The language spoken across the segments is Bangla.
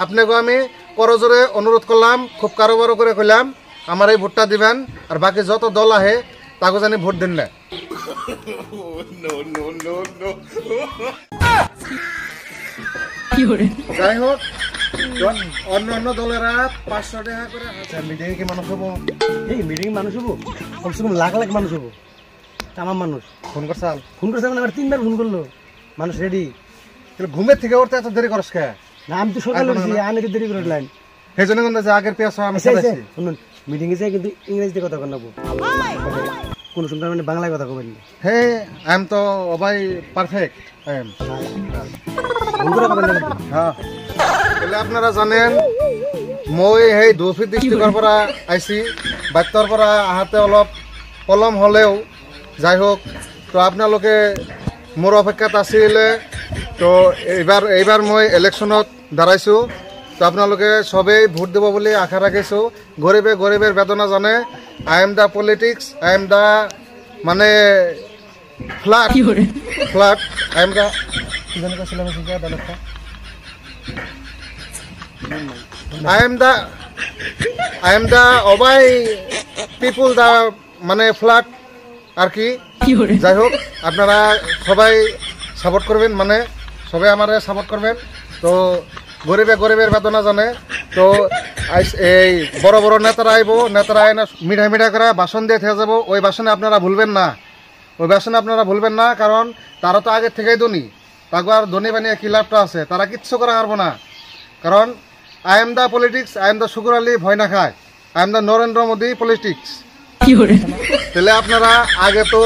আপনাকে আমি করজোরে অনুরোধ করলাম, খুব কারোবারও করে কইলাম আমার এই ভোটটা দিবেন, আর বাকি যত দল আহে তাকে জানি ভোট দিন না। যাই হোক, অন্য অন্য দলেরা 500 টাকা করে। মিটিং কি মানুষ হবো? এই মিটিং মানুষ হবো, কমসে কম লাখ লাখ মানুষ হবো। আমার মানুষ ফোন করছাল? ফোন করছে মানে আমার 3বার ফোন করলো, মানুষ রেডি। ঘুমের থেকে উঠতে এত দেরি করস কে? না আমি তো সকালে উঠছি, আমি তো দেরি করে উঠলাম। সেই জন্য কিন্তু আগের পেঁয়াজ আমি চালাইছি। শুনুন, মিটিং এ যাই কিন্তু ইংরেজিতে কথা বলবো, কোন সময় মানে বাংলায় কথা বলবেন। হে আই এম তো অবাই পারফেক্ট। I am. হ্যাঁ, তাহলে আপনারা জানেন মই সেই দৌফি ডিস্ট্রিক্টৰ পৰা আইছি। বাত্যৰ পৰা আহাতে অলপ পলম হ'লেও যাই হোক, তো আপোনালোকে মোৰ অপেক্ষাত আছিলে। তো এইবাৰ মই ইলেকশ্যনত দাঁড়াইছোঁ। তো আপোনালোকে সবেই ভোট দিব বুলি আশা ৰাখিছোঁ। গৰীবে গৰীবেৰ বেদনা জানে। I am the politics, I am the মানে ফ্লাড। আই এম দ্য কিজানি কৈছিলে ডাইলগটা, I am the অবাই পিপুল দা মানে ফ্ল্যাট আর কি। যাই হোক, আপনারা সবাই সাপোর্ট করবেন, মানে সবাই আমারে সাপোর্ট করবেন। তো গরিবে গরিবের বেদনা জানে। তো এই বড় বড় নেতারা আইব, নেতারা আইনা মিঠা মিঠা করে ভাষণ দিয়ে থেকে যাব। ওই ভাষণে আপনারা ভুলবেন না, ওই ভাষণে আপনারা ভুলবেন না, কারণ তারা তো আগে থেকেই ধনী। তাকে আর ধনী বানিয়ে কি লাভটা আছে? তারা কিচ্ছু করা পারবো না, কারণ I am the politics, I am the Shukur Ali ভয় না খায়, I am the Narendra Modi politics. তাহলে আপনারা আগে তো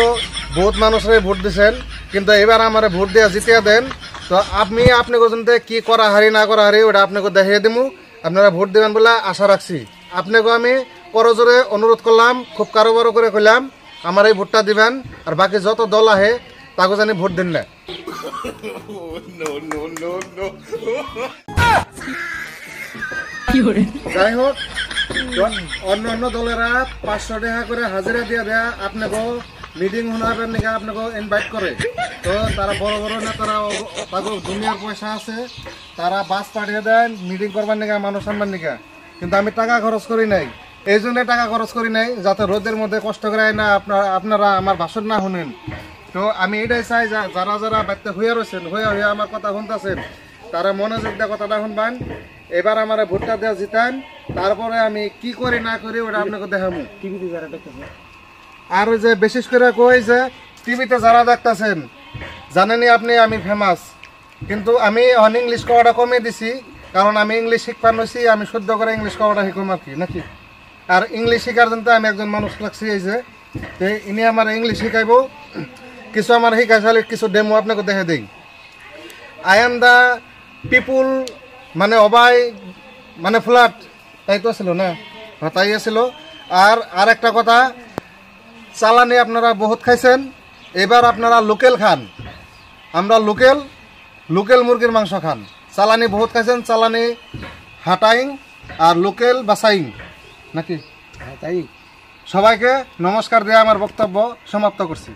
বহুত মানুষের ভোট দিচ্ছেন, কিন্তু এবার আমার ভোট দিয়ে জিতিয়ে দেন। তো আমি আপনাকে জানতে কি করা হারি না করা হারি ওটা আপনাকে দেখিয়ে দিমু। আপনারা ভোট দেবেন বলে আশা রাখছি। আপনাকে আমি করজোরে অনুরোধ করলাম, খুব কারোবারও করে কইলাম আমার এই ভোটটা দিবেন, আর বাকি যত দল আহে তাকে জানি ভোট দিন না। যাই হোক, অন্য অন্য দলেরা 500 টাকা করে হাজিরা দিয়ে দেয়া আপনাকে মিটিং শোনাবেন নাকি আপনাকে ইনভাইট করে। তো তারা বড় বড় নেতারা, তাদের দুনিয়ার পয়সা আছে, তারা বাস পাঠিয়ে দেন মিটিং করবার নাকি, মানুষ আনবার নাকি। কিন্তু আমি টাকা খরচ করি নাই, এই জন্য টাকা খরচ করি নাই যাতে রোদের মধ্যে কষ্ট করে না আপনারা আমার ভাষণ না শুনেন। তো আমি এটাই চাই, যারা যারা বাড়িতে হইয়া রয়েছেন, হইয়া আমার কথা শুনতেছেন, তারা মনোযোগ দিয়ে কথাটা শুনবেন। এবার আমার ভোটটা দেওয়া জিতান, তারপরে আমি কি করি না করি ওটা আপনাকে দেখাবো। টিভিতে যারা দেখতেছে, আর ওই যে বিশেষ করে কই যে টিভিতে যারা দেখতেছেন, জানেনই আপনি আমি ফেমাস, কিন্তু আমি ইংলিশ কওয়াটা কমে দিছি, কারণ আমি ইংলিশ শিখবার নইছি। আমি শুদ্ধ করে ইংলিশ কওয়াটা শিখুম আর কি, নাকি। আর ইংলিশ শিখার জন্য আমি একজন মানুষ লাগছি, এই যে তো ইনি আমার ইংলিশ শিখাইব। কিছু আমার শিখাইছালে কিছু ডেমো আপনাকে দেখে দিই। আই এম দ্য পিপুল মানে অবাই মানে ফ্ল্যাট, তাই তো ছিল না? তাই আছিল। আর একটা কথা, চালানি আপনারা বহুত খাইছেন, এবার আপনারা লোকেল খান। আমরা লোকেল মুরগির মাংস খান। চালানি বহুত খাইছেন, চালানি হাটাইং আর লোকেল বাসাইং, নাকি। তাই সবাইকে নমস্কার দিয়ে আমার বক্তব্য সমাপ্ত করছি।